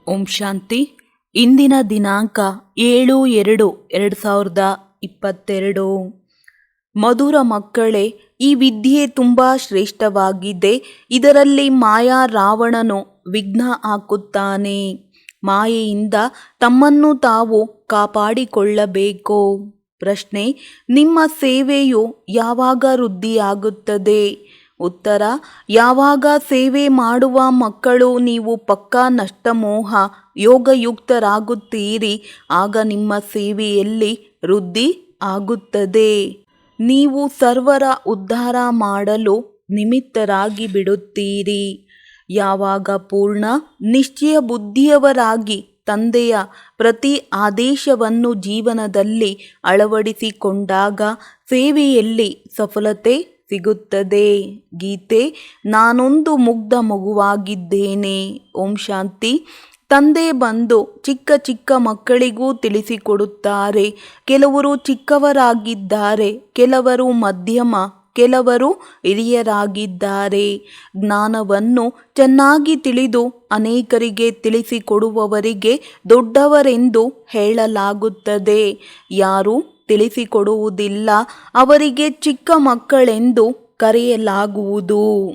ಓಂ ಶಾಂತಿ. ಇಂದಿನ ದಿನಾಂಕ 7/2/2022. ಮಧುರ ಮಕ್ಕಳೇ, ಈ ವಿದ್ಯೆ ತುಂಬ ಶ್ರೇಷ್ಠವಾಗಿದೆ. ಇದರಲ್ಲಿ ಮಾಯಾ ರಾವಣನು ವಿಘ್ನ ಹಾಕುತ್ತಾನೆ. ಮಾಯೆಯಿಂದ ತಮ್ಮನ್ನು ತಾವು ಕಾಪಾಡಿಕೊಳ್ಳಬೇಕು. ಪ್ರಶ್ನೆ: ನಿಮ್ಮ ಸೇವೆಯು ಯಾವಾಗ ವೃದ್ಧಿಯಾಗುತ್ತದೆ? ಉತ್ತರ: ಯಾವಾಗ ಸೇವೆ ಮಾಡುವ ಮಕ್ಕಳು ನೀವು ಪಕ್ಕಾ ನಷ್ಟಮೋಹ ಯೋಗಯುಕ್ತರಾಗುತ್ತೀರಿ, ಆಗ ನಿಮ್ಮ ಸೇವೆಯಲ್ಲಿ ವೃದ್ಧಿ ಆಗುತ್ತದೆ. ನೀವು ಸರ್ವರ ಉದ್ಧಾರ ಮಾಡಲು ನಿಮಿತ್ತರಾಗಿ ಬಿಡುತ್ತೀರಿ. ಯಾವಾಗ ಪೂರ್ಣ ನಿಶ್ಚಯ ಬುದ್ಧಿಯವರಾಗಿ ತಂದೆಯ ಪ್ರತಿ ಆದೇಶವನ್ನು ಜೀವನದಲ್ಲಿ ಅಳವಡಿಸಿಕೊಂಡಾಗ ಸೇವೆಯಲ್ಲಿ ಸಫಲತೆ ಸಿಗುತ್ತದೆ. ಗೀತೆ: ನಾನೊಂದು ಮುಗ್ಧ ಮಗುವಾಗಿದ್ದೇನೆ. ಓಂ ಶಾಂತಿ. ತಂದೆ ಬಂದು ಚಿಕ್ಕ ಚಿಕ್ಕ ಮಕ್ಕಳಿಗೂ ತಿಳಿಸಿಕೊಡುತ್ತಾರೆ. ಕೆಲವರು ಚಿಕ್ಕವರಾಗಿದ್ದಾರೆ, ಕೆಲವರು ಮಧ್ಯಮ, ಕೆಲವರು ಹಿರಿಯರಾಗಿದ್ದಾರೆ. ಜ್ಞಾನವನ್ನು ಚೆನ್ನಾಗಿ ತಿಳಿದು ಅನೇಕರಿಗೆ ತಿಳಿಸಿಕೊಡುವವರಿಗೆ ದೊಡ್ಡವರೆಂದು ಹೇಳಲಾಗುತ್ತದೆ. ಯಾರು ತಿಳಿಸಿಕೊಡುವುದಿಲ್ಲ ಅವರಿಗೆ ಚಿಕ್ಕ ಮಕ್ಕಳೆಂದು ಕರೆಯಲಾಗುವುದು.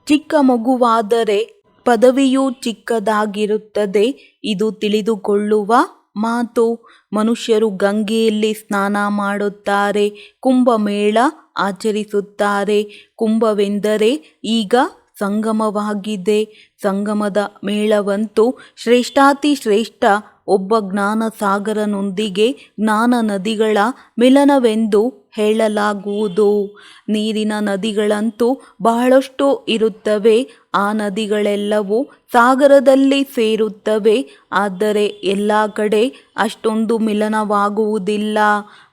ಚಿಕ್ಕ ಮಗುವಾದರೆ ಪದವಿಯೂ ಚಿಕ್ಕದಾಗಿರುತ್ತದೆ. ಇದು ತಿಳಿದುಕೊಳ್ಳುವ ಮಾತು. ಮನುಷ್ಯರು ಗಂಗೆಯಲ್ಲಿ ಸ್ನಾನ ಮಾಡುತ್ತಾರೆ, ಕುಂಭಮೇಳ ಆಚರಿಸುತ್ತಾರೆ. ಕುಂಭವೆಂದರೆ ಈಗ ಸಂಗಮವಾಗಿದೆ. ಸಂಗಮದ ಮೇಳವಂತೂ ಶ್ರೇಷ್ಠಾತಿ ಶ್ರೇಷ್ಠ. ಒಬ್ಬ ಜ್ಞಾನ ಸಾಗರನೊಂದಿಗೆ ಜ್ಞಾನ ನದಿಗಳ ಮಿಲನವೆಂದು ಹೇಳಲಾಗುವುದು. ನೀರಿನ ನದಿಗಳಂತೂ ಬಹಳಷ್ಟು ಇರುತ್ತವೆ. ಆ ನದಿಗಳೆಲ್ಲವೂ ಸಾಗರದಲ್ಲಿ ಸೇರುತ್ತವೆ. ಆದರೆ ಎಲ್ಲ ಕಡೆ ಅಷ್ಟೊಂದು ಮಿಲನವಾಗುವುದಿಲ್ಲ.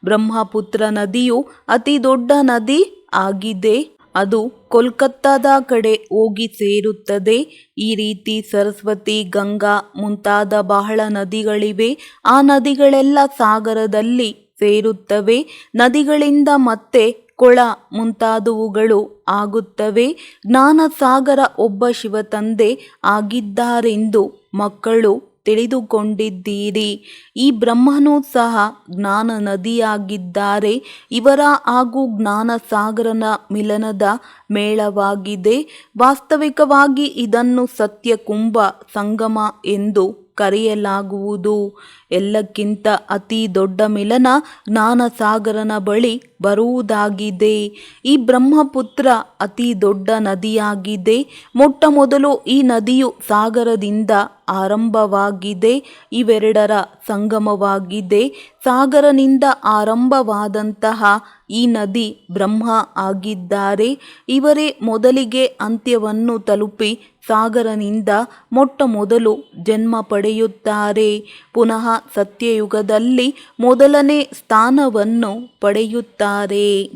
ಬ್ರಹ್ಮಪುತ್ರ ನದಿಯು ಅತಿ ದೊಡ್ಡ ನದಿ ಆಗಿದೆ. ಅದು ಕೋಲ್ಕತ್ತಾದ ಕಡೆ ಹೋಗಿ ಸೇರುತ್ತದೆ. ಈ ರೀತಿ ಸರಸ್ವತಿ, ಗಂಗಾ ಮುಂತಾದ ಬಹಳ ನದಿಗಳಿವೆ. ಆ ನದಿಗಳೆಲ್ಲ ಸಾಗರದಲ್ಲಿ ಸೇರುತ್ತವೆ. ನದಿಗಳಿಂದ ಮತ್ತೆ ಕೊಳ ಮುಂತಾದವುಗಳು ಆಗುತ್ತವೆ. ಜ್ಞಾನಸಾಗರ ಒಬ್ಬ ಶಿವತಂದೆ ಆಗಿದ್ದಾರೆಂದು ಮಕ್ಕಳು ತಿಳಿದುಕೊಂಡಿದ್ದೀರಿ. ಈ ಬ್ರಹ್ಮನೂ ಸಹ ಜ್ಞಾನ ನದಿಯಾಗಿದ್ದಾರೆ. ಇವರ ಹಾಗೂ ಜ್ಞಾನಸಾಗರನ ಮಿಲನದ ಮೇಳವಾಗಿದೆ. ವಾಸ್ತವಿಕವಾಗಿ ಇದನ್ನು ಸತ್ಯ ಕುಂಭ ಸಂಗಮ ಎಂದು ಕರೆಯಲಾಗುವುದು. ಎಲ್ಲಕ್ಕಿಂತ ಅತಿ ದೊಡ್ಡ ಮಿಲನ ಜ್ಞಾನಸಾಗರನ ಬಳಿ ಬರುವುದಾಗಿದೆ. ಈ ಬ್ರಹ್ಮಪುತ್ರ ಅತಿ ದೊಡ್ಡ ನದಿಯಾಗಿದೆ. ಮೊಟ್ಟ ಮೊದಲು ಈ ನದಿಯು ಸಾಗರದಿಂದ ಆರಂಭವಾಗಿದೆ. ಇವೆರಡರ ಸಂಗಮವಾಗಿದೆ. ಸಾಗರನಿಂದ ಆರಂಭವಾದಂತಹ ಈ ನದಿ ಬ್ರಹ್ಮ ಆಗಿದ್ದಾರೆ. ಇವರೇ ಮೊದಲಿಗೆ ಅಂತ್ಯವನ್ನು ತಲುಪಿ ಸಾಗರನಿಂದ ಮೊಟ್ಟ ಮೊದಲು ಜನ್ಮ ಪಡೆಯುತ್ತಾರೆ. ಪುನಃ ಸತ್ಯಯುಗದಲ್ಲಿ ಮೊದಲನೇ ಸ್ಥಾನವನ್ನು ಪಡೆಯುತ್ತಾರೆ.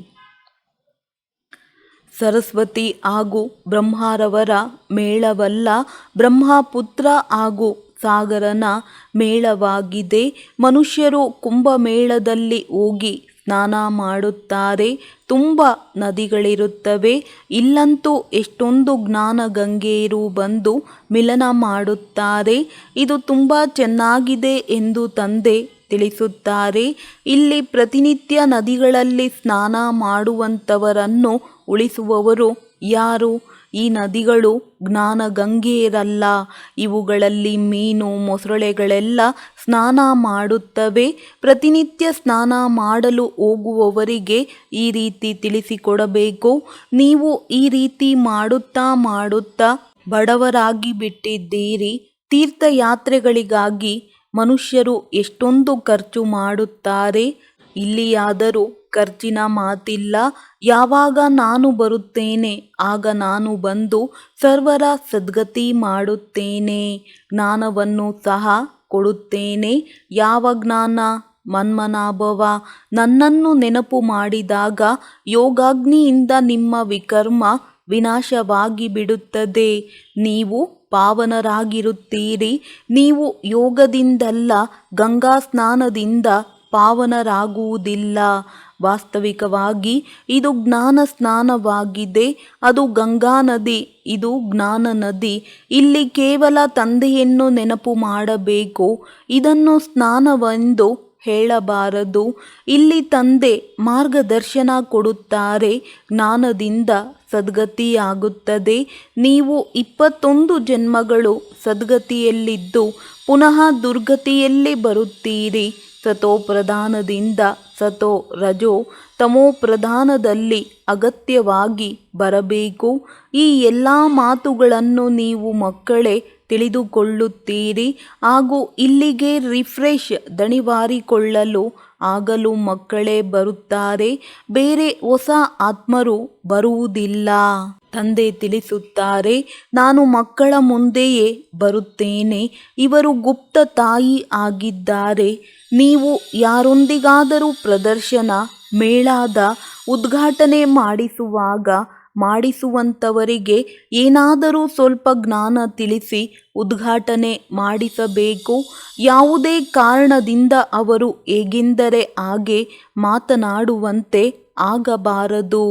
ಸರಸ್ವತಿ ಹಾಗೂ ಬ್ರಹ್ಮರವರ ಮೇಳವಲ್ಲ, ಬ್ರಹ್ಮಪುತ್ರ ಹಾಗೂ ಸಾಗರನ ಮೇಳವಾಗಿದೆ. ಮನುಷ್ಯರು ಕುಂಭಮೇಳದಲ್ಲಿ ಹೋಗಿ ಸ್ನಾನ ಮಾಡುತ್ತಾರೆ. ತುಂಬ ನದಿಗಳಿರುತ್ತವೆ. ಇಲ್ಲಂತೂ ಎಷ್ಟೊಂದು ಜ್ಞಾನ ಗಂಗೆಯರು ಬಂದು ಮಿಲನ ಮಾಡುತ್ತಾರೆ. ಇದು ತುಂಬ ಚೆನ್ನಾಗಿದೆ ಎಂದು ತಂದೆ ತಿಳಿಸುತ್ತಾರೆ. ಇಲ್ಲಿ ಪ್ರತಿನಿತ್ಯ ನದಿಗಳಲ್ಲಿ ಸ್ನಾನ ಮಾಡುವಂಥವರನ್ನು ಉಳಿಸುವವರು ಯಾರು? ಈ ನದಿಗಳು ಜ್ಞಾನ ಗಂಗೆಯರಲ್ಲ. ಇವುಗಳಲ್ಲಿ ಮೀನು ಮೊಸಳೆಗಳೆಲ್ಲ ಸ್ನಾನ ಮಾಡುತ್ತವೆ. ಪ್ರತಿನಿತ್ಯ ಸ್ನಾನ ಮಾಡಲು ಹೋಗುವವರಿಗೆ ಈ ರೀತಿ ತಿಳಿಸಿಕೊಡಬೇಕು. ನೀವು ಈ ರೀತಿ ಮಾಡುತ್ತಾ ಮಾಡುತ್ತಾ ಬಡವರಾಗಿ ಬಿಟ್ಟಿದ್ದೀರಿ. ತೀರ್ಥಯಾತ್ರೆಗಳಿಗಾಗಿ ಮನುಷ್ಯರು ಎಷ್ಟೊಂದು ಖರ್ಚು ಮಾಡುತ್ತಾರೆ. ಇಲ್ಲಿಯಾದರೂ ಖರ್ಚಿನ ಮಾತಿಲ್ಲ. ಯಾವಾಗ ನಾನು ಬರುತ್ತೇನೆ ಆಗ ನಾನು ಬಂದು ಸರ್ವರ ಸದ್ಗತಿ ಮಾಡುತ್ತೇನೆ. ಜ್ಞಾನವನ್ನು ಸಹ ಕೊಡುತ್ತೇನೆ. ಯಾವ ಜ್ಞಾನ? ಮನ್ಮನಾಭವ. ನನ್ನನ್ನು ನೆನಪು ಮಾಡಿದಾಗ ಯೋಗಾಗ್ನಿಯಿಂದ ನಿಮ್ಮ ವಿಕರ್ಮ ವಿನಾಶವಾಗಿ ಬಿಡುತ್ತದೆ. ನೀವು ಪಾವನರಾಗಿರುತ್ತೀರಿ. ನೀವು ಯೋಗದಿಂದಲ್ಲ, ಗಂಗಾ ಸ್ನಾನದಿಂದ ಪಾವನರಾಗುವುದಿಲ್ಲ. ವಾಸ್ತವಿಕವಾಗಿ ಇದು ಜ್ಞಾನ ಸ್ನಾನವಾಗಿದೆ. ಅದು ಗಂಗಾ ನದಿ, ಇದು ಜ್ಞಾನ ನದಿ. ಇಲ್ಲಿ ಕೇವಲ ತಂದೆಯನ್ನು ನೆನಪು ಮಾಡಬೇಕು. ಇದನ್ನು ಸ್ನಾನವೆಂದು ಹೇಳಬಾರದು. ಇಲ್ಲಿ ತಂದೆ ಮಾರ್ಗದರ್ಶನ ಕೊಡುತ್ತಾರೆ. ಜ್ಞಾನದಿಂದ ಸದ್ಗತಿಯಾಗುತ್ತದೆ. ನೀವು 21 ಜನ್ಮಗಳು ಸದ್ಗತಿಯಲ್ಲಿದ್ದು ಪುನಃ ದುರ್ಗತಿಯಲ್ಲಿ ಬರುತ್ತೀರಿ. ಸತೋ ಪ್ರಧಾನದಿಂದ ಸತೋ ರಜೋ ತಮೋ ಪ್ರಧಾನದಲ್ಲಿ ಅಗತ್ಯವಾಗಿ ಬರಬೇಕು. ಈ ಎಲ್ಲ ಮಾತುಗಳನ್ನು ನೀವು ಮಕ್ಕಳೇ ತಿಳಿದುಕೊಳ್ಳುತ್ತೀರಿ. ಹಾಗೂ ಇಲ್ಲಿಗೆ ರಿಫ್ರೆಶ್ ದಣಿವಾರಿಕೊಳ್ಳಲು ಆಗಲು ಮಕ್ಕಳೇ ಬರುತ್ತಾರೆ. ಬೇರೆ ಹೊಸ ಆತ್ಮರು ಬರುವುದಿಲ್ಲ. ತಂದೆ ತಿಳಿಸುತ್ತಾರೆ, ನಾನು ಮಕ್ಕಳ ಮುಂದೆಯೇ ಬರುತ್ತೇನೆ. ಇವರು ಗುಪ್ತ ತಾಯಿ ಆಗಿದ್ದಾರೆ. ನೀವು ಯಾರೊಂದಿಗಾದರೂ ಪ್ರದರ್ಶನ ಮೇಳದ ಉದ್ಘಾಟನೆ ಮಾಡಿಸುವಂಥವರಿಗೆ ಏನಾದರೂ ಸ್ವಲ್ಪ ಜ್ಞಾನ ತಿಳಿಸಿ ಉದ್ಘಾಟನೆ ಮಾಡಿಸಬೇಕು. ಯಾವುದೇ ಕಾರಣದಿಂದ ಅವರು ಹೇಗೆಂದರೆ ಹಾಗೆ ಮಾತನಾಡುವಂತೆ ಆಗಬಾರದು.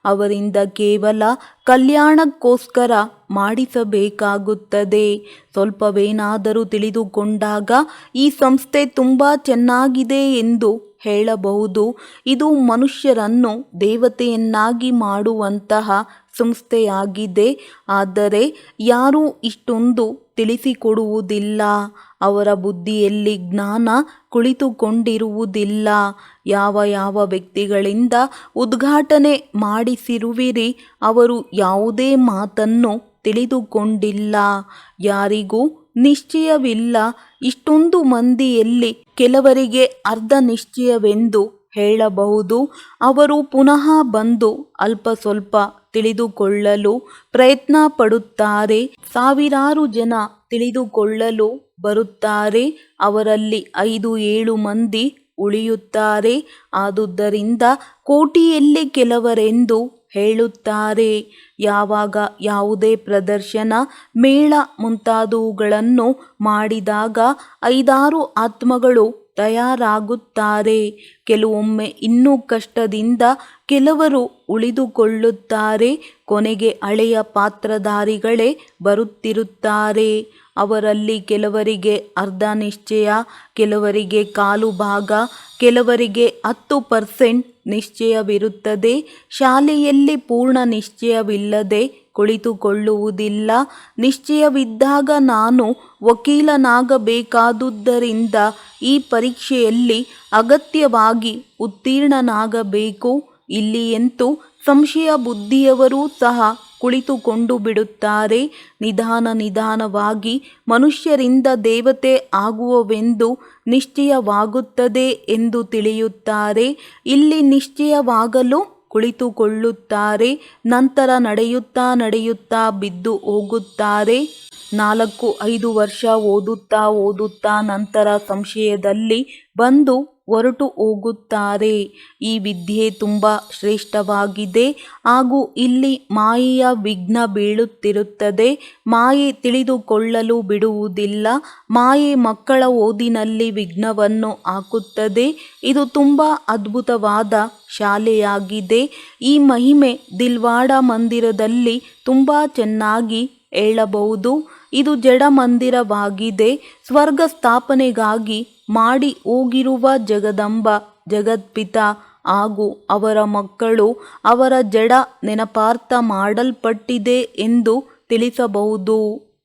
ಅವರಿಂದ ಕೇವಲ ಕಲ್ಯಾಣಕ್ಕೋಸ್ಕರ ಮಾಡಿಸಬೇಕಾಗುತ್ತದೆ. ಸ್ವಲ್ಪವೇನಾದರೂ ತಿಳಿದುಕೊಂಡಾಗ ಈ ಸಂಸ್ಥೆ ತುಂಬ ಚೆನ್ನಾಗಿದೆ ಎಂದು ಹೇಳಬಹುದು. ಇದು ಮನುಷ್ಯರನ್ನು ದೇವತೆಯನ್ನಾಗಿ ಮಾಡುವಂತಹ ಸಂಸ್ಥೆಯಾಗಿದೆ. ಆದರೆ ಯಾರೂ ಇಷ್ಟೊಂದು ತಿಳಿಸಿಕೊಡುವುದಿಲ್ಲ. ಅವರ ಬುದ್ಧಿಯಲ್ಲಿ ಜ್ಞಾನ ಕುಳಿತುಕೊಂಡಿರುವುದಿಲ್ಲ. ಯಾವ ವ್ಯಕ್ತಿಗಳಿಂದ ಉದ್ಘಾಟನೆ ಮಾಡಿಸಿರುವಿರಿ ಅವರು ಯಾವುದೇ ಮಾತನ್ನು ತಿಳಿದುಕೊಂಡಿಲ್ಲ. ಯಾರಿಗೂ ನಿಶ್ಚಯವಿಲ್ಲ. ಇಷ್ಟೊಂದು ಮಂದಿಯಲ್ಲಿ ಕೆಲವರಿಗೆ ಅರ್ಧ ನಿಶ್ಚಯವೆಂದು ಹೇಳಬಹುದು. ಅವರು ಪುನಃ ಬಂದು ಅಲ್ಪ ಸ್ವಲ್ಪ ತಿಳಿದುಕೊಳ್ಳಲು ಪ್ರಯತ್ನ ಪಡುತ್ತಾರೆ. ಸಾವಿರಾರು ಜನ ತಿಳಿದುಕೊಳ್ಳಲು ಬರುತ್ತಾರೆ. ಅವರಲ್ಲಿ 5-7 ಮಂದಿ ಉಳಿಯುತ್ತಾರೆ. ಆದುದರಿಂದ ಕೋಟಿಯಲ್ಲಿ ಕೆಲವರೆಂದು ಹೇಳುತ್ತಾರೆ. ಯಾವಾಗ ಯಾವುದೇ ಪ್ರದರ್ಶನ ಮೇಳ ಮುಂತಾದವುಗಳನ್ನು ಮಾಡಿದಾಗ 5-6 ಆತ್ಮಗಳು ತಯಾರಾಗುತ್ತಾರೆ. ಕೆಲವೊಮ್ಮೆ ಇನ್ನೂ ಕಷ್ಟದಿಂದ ಕೆಲವರು ಉಳಿದುಕೊಳ್ಳುತ್ತಾರೆ. ಕೊನೆಗೆ ಹಳೆಯ ಪಾತ್ರಧಾರಿಗಳೇ ಬರುತ್ತಿರುತ್ತಾರೆ. ಅವರಲ್ಲಿ ಕೆಲವರಿಗೆ ಅರ್ಧ ನಿಶ್ಚಯ, ಕೆಲವರಿಗೆ ಕಾಲು ಭಾಗ, ಕೆಲವರಿಗೆ 10% ನಿಶ್ಚಯವಿರುತ್ತದೆ. ಶಾಲೆಯಲ್ಲಿ ಪೂರ್ಣ ನಿಶ್ಚಯವಿಲ್ಲದೆ ಕುಳಿತುಕೊಳ್ಳುವುದಿಲ್ಲ. ನಿಶ್ಚಯವಿದ್ದಾಗ ನಾನು ವಕೀಲನಾಗಬೇಕಾದುದರಿಂದ ಈ ಪರೀಕ್ಷೆಯಲ್ಲಿ ಅಗತ್ಯವಾಗಿ ಉತ್ತೀರ್ಣನಾಗಬೇಕು. ಇಲ್ಲಿಯಂತೂ ಸಂಶಯ ಬುದ್ಧಿಯವರೂ ಸಹ ಕುಳಿತುಕೊಂಡು ಬಿಡುತ್ತಾರೆ. ನಿಧಾನವಾಗಿ ಮನುಷ್ಯರಿಂದ ದೇವತೆ ಆಗುವವೆಂದು ನಿಶ್ಚಯವಾಗುತ್ತದೆ ಎಂದು ತಿಳಿಯುತ್ತಾರೆ. ಇಲ್ಲಿ ನಿಶ್ಚಯವಾಗಲು ಕುಳಿತುಕೊಳ್ಳುತ್ತಾರೆ. ನಂತರ ನಡೆಯುತ್ತಾ ಬಿದ್ದು ಹೋಗುತ್ತಾರೆ. 4-5 ವರ್ಷ ಓದುತ್ತಾ ನಂತರ ಸಂಶಯದಲ್ಲಿ ಬಂದು ಹೊರಟು ಹೋಗುತ್ತಾರೆ. ಈ ವಿದ್ಯೆ ತುಂಬ ಶ್ರೇಷ್ಠವಾಗಿದೆ. ಹಾಗೂ ಇಲ್ಲಿ ಮಾಯೆಯ ವಿಘ್ನ ಬೀಳುತ್ತಿರುತ್ತದೆ. ಮಾಯೆ ತಿಳಿದುಕೊಳ್ಳಲು ಬಿಡುವುದಿಲ್ಲ. ಮಾಯೆ ಮಕ್ಕಳ ಓದಿನಲ್ಲಿ ವಿಘ್ನವನ್ನು ಹಾಕುತ್ತದೆ. ಇದು ತುಂಬ ಅದ್ಭುತವಾದ ಶಾಲೆಯಾಗಿದೆ. ಈ ಮಹಿಮೆ ದಿಲ್ವಾಡ ಮಂದಿರದಲ್ಲಿ ತುಂಬ ಚೆನ್ನಾಗಿ ಹೇಳಬಹುದು. ಇದು ಜಡ ಮಂದಿರವಾಗಿದೆ. ಸ್ವರ್ಗ ಸ್ಥಾಪನೆಗಾಗಿ ಮಾಡಿ ಹೋಗಿರುವ ಜಗದಂಬ, ಜಗತ್ಪಿತ ಹಾಗೂ ಅವರ ಮಕ್ಕಳು ಅವರ ಜಡ ನೆನಪಾರ್ಥ ಮಾಡಲ್ಪಟ್ಟಿದೆ ಎಂದು ತಿಳಿಸಬಹುದು.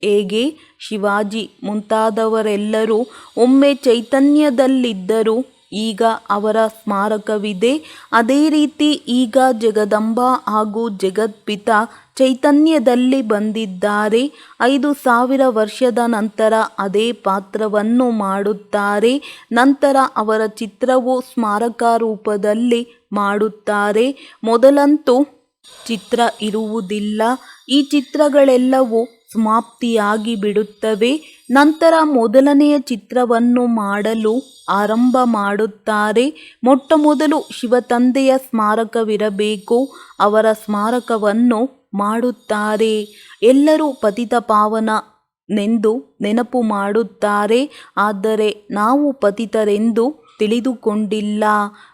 ಹೇಗೆ ಶಿವಾಜಿ ಮುಂತಾದವರೆಲ್ಲರೂ ಒಮ್ಮೆ ಚೈತನ್ಯದಲ್ಲಿದ್ದರು, ಈಗ ಅವರ ಸ್ಮಾರಕವಿದೆ. ಅದೇ ರೀತಿ ಈಗ ಜಗದಂಬ ಹಾಗೂ ಜಗತ್ಪಿತ ಚೈತನ್ಯದಲ್ಲಿ ಬಂದಿದ್ದಾರೆ. 5000 ವರ್ಷದ ನಂತರ ಅದೇ ಪಾತ್ರವನ್ನು ಮಾಡುತ್ತಾರೆ. ನಂತರ ಅವರ ಚಿತ್ರವು ಸ್ಮಾರಕ ರೂಪದಲ್ಲಿ ಮಾಡುತ್ತಾರೆ. ಮೊದಲಂತೂ ಚಿತ್ರ ಇರುವುದಿಲ್ಲ. ಈ ಚಿತ್ರಗಳೆಲ್ಲವೂ ಸಮಾಪ್ತಿಯಾಗಿ ಬಿಡುತ್ತವೆ. ನಂತರ ಮೊದಲನೆಯ ಚಿತ್ರವನ್ನು ಮಾಡಲು ಆರಂಭ ಮಾಡುತ್ತಾರೆ. ಮೊಟ್ಟಮೊದಲು ಶಿವತಂದೆಯ ಸ್ಮಾರಕವಿರಬೇಕು. ಅವರ ಸ್ಮಾರಕವನ್ನು ಮಾಡುತ್ತಾರೆ. ಎಲ್ಲರೂ ಪತಿತ ಪಾವನನೆಂದು ನೆನಪು ಮಾಡುತ್ತಾರೆ. ಆದರೆ ನಾವು ಪತಿತರೆಂದು ತಿಳಿದುಕೊಂಡಿಲ್ಲ.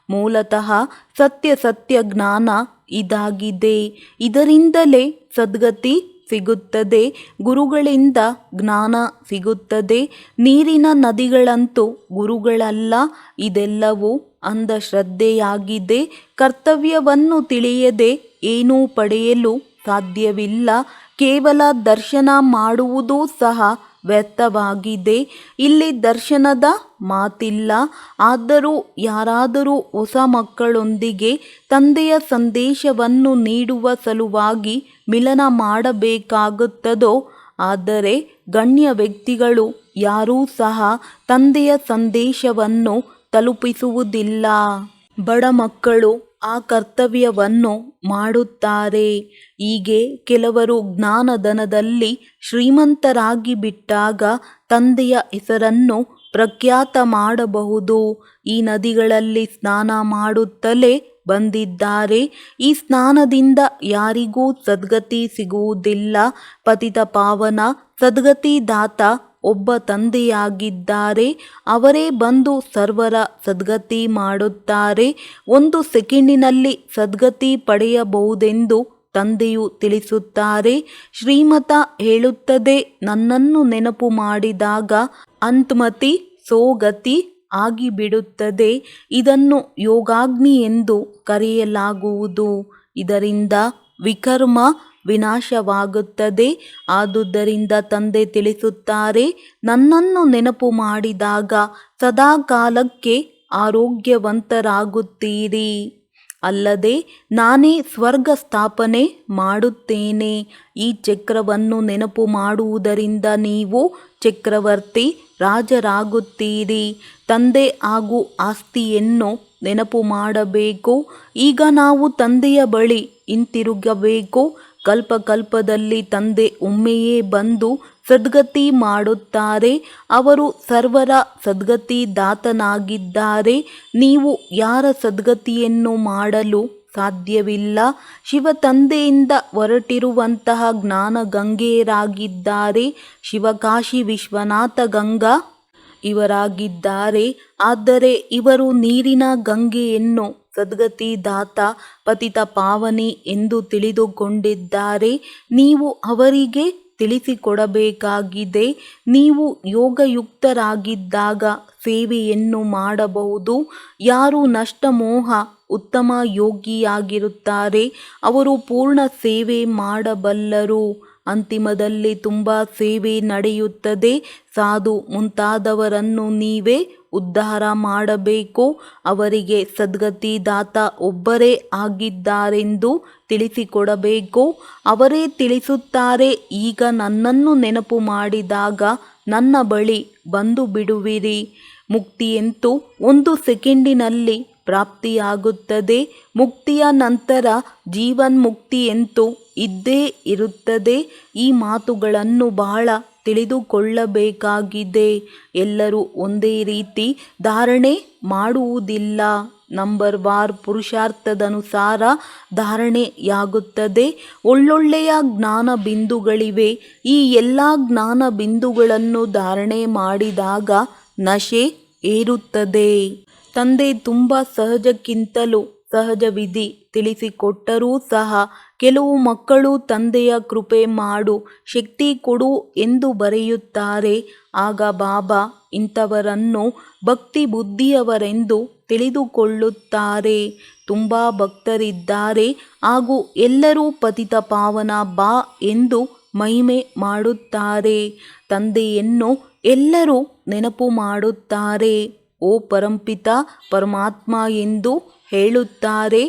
ಮೂಲತಃ ಸತ್ಯ ಜ್ಞಾನ ಇದಾಗಿದೆ. ಇದರಿಂದಲೇ ಸದ್ಗತಿ ಸಿಗುತ್ತದೆ. ಗುರುಗಳಿಂದ ಜ್ಞಾನ ಸಿಗುತ್ತದೆ. ನೀರಿನ ನದಿಗಳಂತೂ ಗುರುಗಳಲ್ಲ. ಇದೆಲ್ಲವೂ ಅಂಧಶ್ರದ್ಧೆಯಾಗಿದೆ. ಕರ್ತವ್ಯವನ್ನು ತಿಳಿಯದೆ ಏನೂ ಪಡೆಯಲು ಸಾಧ್ಯವಿಲ್ಲ. ಕೇವಲ ದರ್ಶನ ಮಾಡುವುದೂ ಸಹ ವ್ಯರ್ಥವಾಗಿದೆ. ಇಲ್ಲಿ ದರ್ಶನದ ಮಾತಿಲ್ಲ. ಆದರೂ ಯಾರಾದರೂ ಹೊಸ ಮಕ್ಕಳೊಂದಿಗೆ ತಂದೆಯ ಸಂದೇಶವನ್ನು ನೀಡುವ ಸಲುವಾಗಿ ಮಿಲನ ಮಾಡಬೇಕಾಗುತ್ತದೋ, ಆದರೆ ಗಣ್ಯ ವ್ಯಕ್ತಿಗಳು ಯಾರೂ ಸಹ ತಂದೆಯ ಸಂದೇಶವನ್ನು ತಲುಪಿಸುವುದಿಲ್ಲ. ಬಡ ಮಕ್ಕಳು ಆ ಕರ್ತವ್ಯವನ್ನು ಮಾಡುತ್ತಾರೆ. ಹೀಗೆ ಕೆಲವರು ಜ್ಞಾನಧನದಲ್ಲಿ ಶ್ರೀಮಂತರಾಗಿ ಬಿಟ್ಟಾಗ ತಂದೆಯ ಹೆಸರನ್ನು ಪ್ರಖ್ಯಾತ ಮಾಡಬಹುದು. ಈ ನದಿಗಳಲ್ಲಿ ಸ್ನಾನ ಮಾಡುತ್ತಲೇ ಬಂದಿದ್ದಾರೆ. ಈ ಸ್ನಾನದಿಂದ ಯಾರಿಗೂ ಸದ್ಗತಿ ಸಿಗುವುದಿಲ್ಲ. ಪತಿತ ಪಾವನ ಸದ್ಗತಿದಾತ ಒಬ್ಬ ತಂದೆಯಾಗಿದ್ದಾರೆ. ಅವರೇ ಬಂದು ಸರ್ವರ ಸದ್ಗತಿ ಮಾಡುತ್ತಾರೆ. 1 ಸೆಕೆಂಡಿನಲ್ಲಿ ಸದ್ಗತಿ ಪಡೆಯಬಹುದೆಂದು ತಂದೆಯು ತಿಳಿಸುತ್ತಾರೆ. ಶ್ರೀಮತ ಹೇಳುತ್ತದೆ, ನನ್ನನ್ನು ನೆನಪು ಮಾಡಿದಾಗ ಅಂತ್ಮತಿ ಸೋಗತಿ ಆಗಿಬಿಡುತ್ತದೆ. ಇದನ್ನು ಯೋಗಾಗ್ನಿ ಎಂದು ಕರೆಯಲಾಗುವುದು. ಇದರಿಂದ ವಿಕರ್ಮ ವಿನಾಶವಾಗುತ್ತದೆ. ಆದುದರಿಂದ ತಂದೆ ತಿಳಿಸುತ್ತಾರೆ, ನನ್ನನ್ನು ನೆನಪು ಮಾಡಿದಾಗ ಸದಾಕಾಲಕ್ಕೆ ಆರೋಗ್ಯವಂತರಾಗುತ್ತೀರಿ. ಅಲ್ಲದೆ ನಾನೇ ಸ್ವರ್ಗ ಸ್ಥಾಪನೆ ಮಾಡುತ್ತೇನೆ. ಈ ಚಕ್ರವನ್ನು ನೆನಪು ಮಾಡುವುದರಿಂದ ನೀವು ಚಕ್ರವರ್ತಿ ರಾಜರಾಗುತ್ತೀರಿ. ತಂದೆ ಹಾಗೂ ಆಸ್ತಿಯನ್ನು ನೆನಪು ಮಾಡಬೇಕು. ಈಗ ನಾವು ತಂದೆಯ ಬಳಿ ಹಿಂತಿರುಗಬೇಕು. ಕಲ್ಪದಲ್ಲಿ ತಂದೆ ಒಮ್ಮೆಯೇ ಬಂದು ಸದ್ಗತಿ ಮಾಡುತ್ತಾರೆ. ಅವರು ಸರ್ವರ ಸದ್ಗತಿದಾತನಾಗಿದ್ದಾರೆ. ನೀವು ಯಾರ ಸದ್ಗತಿಯನ್ನು ಮಾಡಲು ಸಾಧ್ಯವಿಲ್ಲ. ಶಿವ ತಂದೆಯಿಂದ ಹೊರಟಿರುವಂತಹ ಜ್ಞಾನ ಗಂಗೆಯರಾಗಿದ್ದಾರೆ. ಶಿವಕಾಶಿ ವಿಶ್ವನಾಥ ಗಂಗಾ ಇವರಾಗಿದ್ದಾರೆ. ಆದರೆ ಇವರು ನೀರಿನ ಗಂಗೆಯನ್ನು ಸದ್ಗತಿದಾತ ಪತಿತ ಪಾವನಿ ಎಂದು ತಿಳಿದುಕೊಂಡಿದ್ದಾರೆ. ನೀವು ಅವರಿಗೆ ತಿಳಿಸಿಕೊಡಬೇಕಾಗಿದೆ. ನೀವು ಯೋಗಯುಕ್ತರಾಗಿದ್ದಾಗ ಸೇವೆಯನ್ನು ಮಾಡಬಹುದು. ಯಾರು ನಷ್ಟಮೋಹ ಉತ್ತಮ ಯೋಗಿಯಾಗಿರುತ್ತಾರೆ ಅವರು ಪೂರ್ಣ ಸೇವೆ ಮಾಡಬಲ್ಲರು. ಅಂತಿಮದಲ್ಲಿ ತುಂಬ ಸೇವೆ ನಡೆಯುತ್ತದೆ. ಸಾಧು ಮುಂತಾದವರನ್ನು ನೀವೇ ಉದ್ಧಾರ ಮಾಡಬೇಕು. ಅವರಿಗೆ ಸದ್ಗತಿದಾತ ಒಬ್ಬರೇ ಆಗಿದ್ದಾರೆಂದು ತಿಳಿಸಿಕೊಡಬೇಕು. ಅವರೇ ತಿಳಿಸುತ್ತಾರೆ, ಈಗ ನನ್ನನ್ನು ನೆನಪು ಮಾಡಿದಾಗ ನನ್ನ ಬಳಿ ಬಂದು ಬಿಡುವಿರಿ. ಮುಕ್ತಿಯಂತೂ 1 ಸೆಕೆಂಡಿನಲ್ಲಿ ಪ್ರಾಪ್ತಿಯಾಗುತ್ತದೆ. ಮುಕ್ತಿಯ ನಂತರ ಜೀವನ್ಮುಕ್ತಿಯಂತೂ ಇದ್ದೇ ಇರುತ್ತದೆ. ಈ ಮಾತುಗಳನ್ನು ಬಹಳ ತಿಳಿದುಕೊಳ್ಳಬೇಕಾಗಿದೆ. ಎಲ್ಲರೂ ಒಂದೇ ರೀತಿ ಧಾರಣೆ ಮಾಡುವುದಿಲ್ಲ. ನಂಬರ್ ವಾರ್ ಪುರುಷಾರ್ಥದನುಸಾರ ಧಾರಣೆಯಾಗುತ್ತದೆ. ಒಳ್ಳೊಳ್ಳೆಯ ಜ್ಞಾನ ಬಿಂದುಗಳಿವೆ. ಈ ಎಲ್ಲ ಜ್ಞಾನ ಬಿಂದುಗಳನ್ನು ಧಾರಣೆ ಮಾಡಿದಾಗ ನಶೆ ಏರುತ್ತದೆ. ತಂದೆ ತುಂಬ ಸಹಜಕ್ಕಿಂತಲೂ ಸಹಜ ವಿಧಿ ತಿಳಿಸಿಕೊಟ್ಟರೂ ಸಹ ಕೆಲವು ಮಕ್ಕಳು ತಂದೆಯ ಕೃಪೆ ಮಾಡು, ಶಕ್ತಿ ಕೊಡು ಎಂದು ಬರೆಯುತ್ತಾರೆ. ಆಗ ಬಾಬಾ ಇಂಥವರನ್ನು ಭಕ್ತಿ ಬುದ್ಧಿಯವರೆಂದು ತಿಳಿದುಕೊಳ್ಳುತ್ತಾರೆ. ತುಂಬ ಭಕ್ತರಿದ್ದಾರೆ ಹಾಗೂ ಎಲ್ಲರೂ ಪತಿತ ಪಾವನ ಬಾ ಎಂದು ಮಹಿಮೆ ಮಾಡುತ್ತಾರೆ. ತಂದೆಯನ್ನು ಎಲ್ಲರೂ ನೆನಪು ಮಾಡುತ್ತಾರೆ. ಓ ಪರಂಪಿತ ಪರಮಾತ್ಮ ಎಂದು ಹೇಳುತ್ತಾರೆ.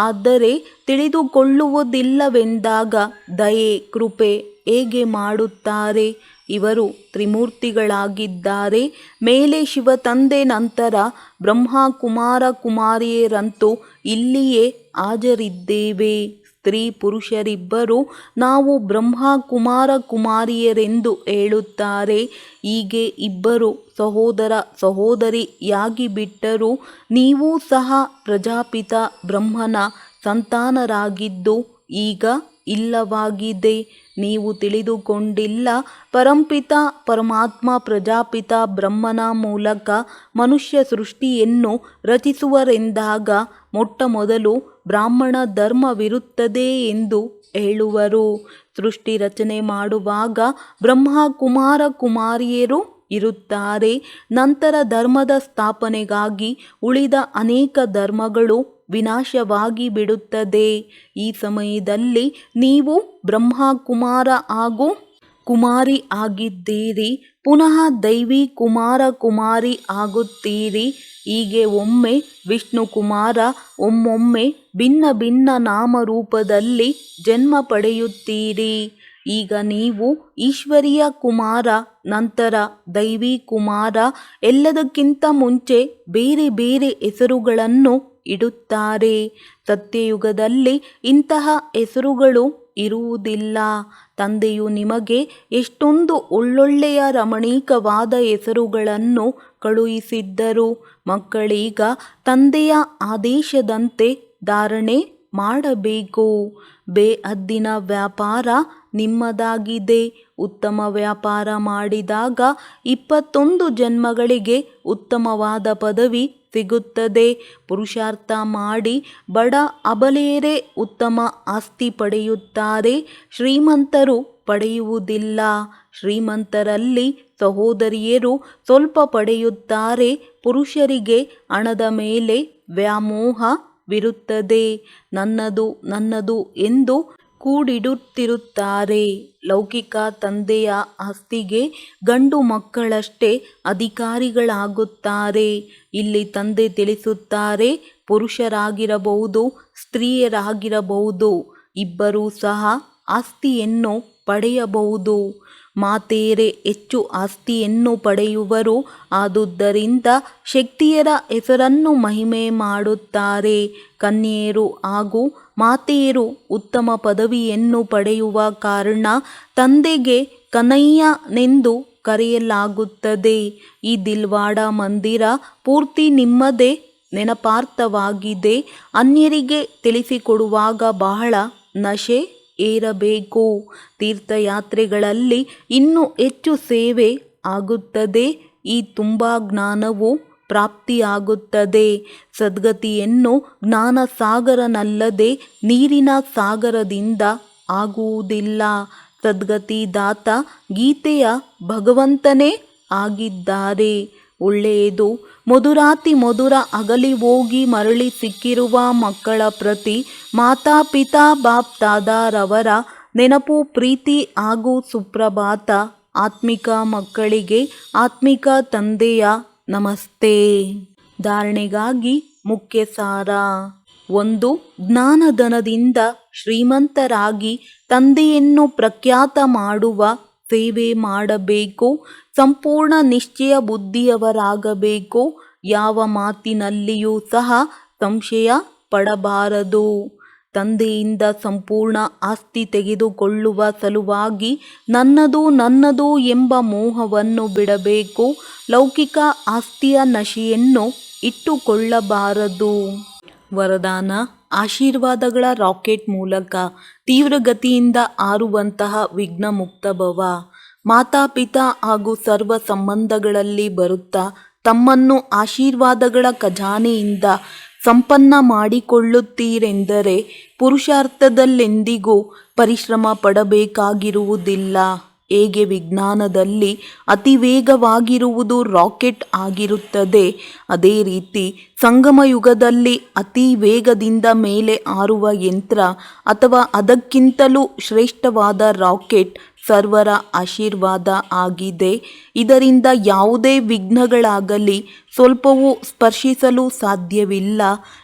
ಆದರೆ ತಿಳಿದುಕೊಳ್ಳುವುದಿಲ್ಲವೆಂದಾಗ ದಯೆ ಕೃಪೆ ಹೇಗೆ ಮಾಡುತ್ತಾರೆ? ಇವರು ತ್ರಿಮೂರ್ತಿಗಳಾಗಿದ್ದಾರೆ. ಮೇಲೆ ಶಿವ ತಂದೆ, ನಂತರ ಬ್ರಹ್ಮ ಕುಮಾರ ಕುಮಾರಿಯರಂತೂ ಇಲ್ಲಿಯೇ ಹಾಜರಿದ್ದೇವೆ. ಸ್ತ್ರೀ ಪುರುಷರಿಬ್ಬರು ನಾವು ಬ್ರಹ್ಮ ಕುಮಾರ ಕುಮಾರಿಯರೆಂದು ಹೇಳುತ್ತಾರೆ. ಹೀಗೆ ಇಬ್ಬರು ಸಹೋದರ ಸಹೋದರಿಯಾಗಿ ಬಿಟ್ಟರು. ನೀವೂ ಸಹ ಪ್ರಜಾಪಿತ ಬ್ರಹ್ಮನ ಸಂತಾನರಾಗಿದ್ದು ಈಗ ಇಲ್ಲವಾಗಿದೆ. ನೀವು ತಿಳಿದುಕೊಂಡಿಲ್ಲ. ಪರಂಪಿತ ಪರಮಾತ್ಮ ಪ್ರಜಾಪಿತ ಬ್ರಹ್ಮನ ಮೂಲಕ ಮನುಷ್ಯ ಸೃಷ್ಟಿಯನ್ನು ರಚಿಸುವರೆಂದಾಗ ಮೊಟ್ಟ ಮೊದಲು ಬ್ರಾಹ್ಮಣ ಧರ್ಮವಿರುತ್ತದೆ ಎಂದು ಹೇಳುವರು. ಸೃಷ್ಟಿ ರಚನೆ ಮಾಡುವಾಗ ಬ್ರಹ್ಮ ಕುಮಾರ ಕುಮಾರಿಯರು ಇರುತ್ತಾರೆ. ನಂತರ ಧರ್ಮದ ಸ್ಥಾಪನೆಗಾಗಿ ಉಳಿದ ಅನೇಕ ಧರ್ಮಗಳು ವಿನಾಶವಾಗಿ ಬಿಡುತ್ತದೆ. ಈ ಸಮಯದಲ್ಲಿ ನೀವು ಬ್ರಹ್ಮ ಕುಮಾರ ಹಾಗೂ ಕುಮಾರಿ ಆಗಿದ್ದೀರಿ. ಪುನಃ ದೈವಿ ಕುಮಾರ ಕುಮಾರಿ ಆಗುತ್ತೀರಿ. ಹೀಗೆ ಒಮ್ಮೆ ವಿಷ್ಣು ಕುಮಾರ, ಒಮ್ಮೊಮ್ಮೆ ಭಿನ್ನ ಭಿನ್ನ ನಾಮರೂಪದಲ್ಲಿ ಜನ್ಮ ಪಡೆಯುತ್ತೀರಿ. ಈಗ ನೀವು ಈಶ್ವರೀಯ ಕುಮಾರ, ನಂತರ ದೈವಿ ಕುಮಾರ. ಎಲ್ಲದಕ್ಕಿಂತ ಮುಂಚೆ ಬೇರೆ ಬೇರೆ ಹೆಸರುಗಳನ್ನು ಇಡುತ್ತಾರೆ. ಸತ್ಯಯುಗದಲ್ಲಿ ಇಂತಹ ಹೆಸರುಗಳು ಇರುವುದಿಲ್ಲ. ತಂದೆಯು ನಿಮಗೆ ಎಷ್ಟೊಂದು ಒಳ್ಳೊಳ್ಳೆಯ ರಮಣೀಕವಾದ ಹೆಸರುಗಳನ್ನು ಕಳುಹಿಸಿದ್ದರು. ಮಕ್ಕಳೀಗ ತಂದೆಯ ಆದೇಶದಂತೆ ಧಾರಣೆ ಮಾಡಬೇಕು. ಬೇಹದ್ದಿನ ವ್ಯಾಪಾರ ನಿಮ್ಮದಾಗಿದೆ. ಉತ್ತಮ ವ್ಯಾಪಾರ ಮಾಡಿದಾಗ 21 ಜನ್ಮಗಳಿಗೆ ಉತ್ತಮವಾದ ಪದವಿ ಸಿಗುತ್ತದೆ. ಪುರುಷಾರ್ಥ ಮಾಡಿ ಬಡ ಅಬಲೆಯರೇ ಉತ್ತಮ ಆಸ್ತಿ ಪಡೆಯುತ್ತಾರೆ. ಶ್ರೀಮಂತರು ಪಡೆಯುವುದಿಲ್ಲ. ಶ್ರೀಮಂತರಲ್ಲಿ ಸಹೋದರಿಯರು ಸ್ವಲ್ಪ ಪಡೆಯುತ್ತಾರೆ. ಪುರುಷರಿಗೆ ಹಣದ ಮೇಲೆ ವ್ಯಾಮೋಹವಿರುತ್ತದೆ. ನನ್ನದು ನನ್ನದು ಎಂದು ಕೂಡಿಡುತ್ತಿರುತ್ತಾರೆ. ಲೌಕಿಕ ತಂದೆಯ ಆಸ್ತಿಗೆ ಗಂಡು ಮಕ್ಕಳಷ್ಟೇ ಅಧಿಕಾರಿಗಳಾಗುತ್ತಾರೆ. ಇಲ್ಲಿ ತಂದೆ ತಿಳಿಸುತ್ತಾರೆ, ಪುರುಷರಾಗಿರಬಹುದು, ಸ್ತ್ರೀಯರಾಗಿರಬಹುದು, ಇಬ್ಬರೂ ಸಹ ಆಸ್ತಿಯನ್ನು ಪಡೆಯಬಹುದು. ಮಾತೆಯರೇ ಹೆಚ್ಚು ಆಸ್ತಿಯನ್ನು ಪಡೆಯುವರು. ಆದುದರಿಂದ ಶಕ್ತಿಯರ ಹೆಸರನ್ನು ಮಹಿಮೆ ಮಾಡುತ್ತಾರೆ. ಕನ್ಯೆಯರು ಹಾಗೂ ಮಾತೆಯರು ಉತ್ತಮ ಪದವಿಯನ್ನು ಪಡೆಯುವ ಕಾರಣ ತಂದೆಗೆ ಕನಯ್ಯನೆಂದು ಕರೆಯಲಾಗುತ್ತದೆ. ಈ ದಿಲ್ವಾಡ ಮಂದಿರ ಪೂರ್ತಿ ನಿಮ್ಮದೇ ನೆನಪಾರ್ಥವಾಗಿದೆ. ಅನ್ಯರಿಗೆ ತಿಳಿಸಿಕೊಡುವಾಗ ಬಹಳ ನಶೆ ಏರಬೇಕು. ತೀರ್ಥಯಾತ್ರೆಗಳಲ್ಲಿ ಇನ್ನೂ ಹೆಚ್ಚು ಸೇವೆ ಆಗುತ್ತದೆ. ಈ ತುಂಬ ಜ್ಞಾನವು ಪ್ರಾಪ್ತಿಯಾಗುತ್ತದೆ. ಸದ್ಗತಿಯನ್ನು ಜ್ಞಾನ ಸಾಗರನಲ್ಲದೆ ನೀರಿನ ಸಾಗರದಿಂದ ಆಗುವುದಿಲ್ಲ. ಸದ್ಗತಿದಾತ ಗೀತೆಯ ಭಗವಂತನೇ ಆಗಿದ್ದಾರೆ. ಒಳ್ಳೆಯದು. ಮಧುರಾತಿ ಮಧುರ ಅಗಲಿ ಹೋಗಿ ಮರಳಿ ಸಿಕ್ಕಿರುವ ಮಕ್ಕಳ ಪ್ರತಿ ಮಾತಾಪಿತಾ ಬಾಪ್ ದಾದಾರವರ ನೆನಪು, ಪ್ರೀತಿ ಹಾಗೂ ಸುಪ್ರಭಾತ. ಆತ್ಮಿಕ ಮಕ್ಕಳಿಗೆ ಆತ್ಮಿಕ ತಂದೆಯ ನಮಸ್ತೆ. ಧಾರಣೆಗಾಗಿ ಮುಖ್ಯ ಸಾರ. 1. ಜ್ಞಾನಧನದಿಂದ ಶ್ರೀಮಂತರಾಗಿ ತಂದೆಯನ್ನು ಪ್ರಖ್ಯಾತ ಮಾಡುವ ಸೇವೆ ಮಾಡಬೇಕು. ಸಂಪೂರ್ಣ ನಿಶ್ಚಯ ಬುದ್ಧಿಯವರಾಗಬೇಕು. ಯಾವ ಮಾತಿನಲ್ಲಿಯೂ ಸಹ ಸಂಶಯ ಪಡಬಾರದು. ತಂದೆಯಿಂದ ಸಂಪೂರ್ಣ ಆಸ್ತಿ ತೆಗೆದುಕೊಳ್ಳುವ ಸಲುವಾಗಿ ನನ್ನದು ನನ್ನದು ಎಂಬ ಮೋಹವನ್ನು ಬಿಡಬೇಕು. ಲೌಕಿಕ ಆಸ್ತಿಯ ನಶೆಯನ್ನು ಇಟ್ಟುಕೊಳ್ಳಬಾರದು. ವರದಾನ. ಆಶೀರ್ವಾದಗಳ ರಾಕೆಟ್ ಮೂಲಕ ತೀವ್ರಗತಿಯಿಂದ ಹಾರುವಂತಹ ವಿಘ್ನ ಮುಕ್ತ ಭವ. ಮಾತಾಪಿತಾ ಹಾಗೂ ಸರ್ವ ಸಂಬಂಧಗಳಲ್ಲಿ ಬರುತ್ತಾ ತಮ್ಮನ್ನು ಆಶೀರ್ವಾದಗಳ ಖಜಾನೆಯಿಂದ ಸಂಪನ್ನ ಮಾಡಿಕೊಳ್ಳುತ್ತೀರೆಂದರೆ ಪುರುಷಾರ್ಥದಲ್ಲೆಂದಿಗೂ ಪರಿಶ್ರಮ ಪಡಬೇಕಾಗಿರುವುದಿಲ್ಲ. ಹೇಗೆ ವಿಜ್ಞಾನದಲ್ಲಿ ಅತಿ ವೇಗವಾಗಿರುವುದು ರಾಕೆಟ್ ಆಗಿರುತ್ತದೆ, ಅದೇ ರೀತಿ ಸಂಗಮಯುಗದಲ್ಲಿ ಅತಿ ವೇಗದಿಂದ ಮೇಲೆ ಹಾರುವ ಯಂತ್ರ ಅಥವಾ ಅದಕ್ಕಿಂತಲೂ ಶ್ರೇಷ್ಠವಾದ ರಾಕೆಟ್ ಸರ್ವರ ಆಶೀರ್ವಾದ ಆಗಿದೆ. ಇದರಿಂದ ಯಾವುದೇ ವಿಘ್ನಗಳಾಗಲಿ ಸ್ವಲ್ಪವೂ ಸ್ಪರ್ಶಿಸಲು ಸಾಧ್ಯವಿಲ್ಲ.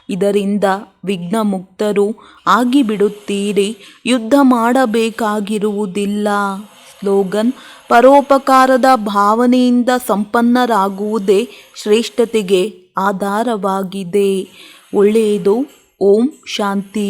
ಇದರಿಂದ ವಿಘ್ನ ಮುಕ್ತರು ಆಗಿಬಿಡುತ್ತೀರಿ. ಯುದ್ಧ ಮಾಡಬೇಕಾಗಿರುವುದಿಲ್ಲ. ಸ್ಲೋಗನ್. ಪರೋಪಕಾರದ ಭಾವನೆಯಿಂದ ಸಂಪನ್ನರಾಗುವುದೇ ಶ್ರೇಷ್ಠತೆಗೆ ಆಧಾರವಾಗಿದೆ. ಒಳ್ಳೆಯದು. ಓಂ ಶಾಂತಿ.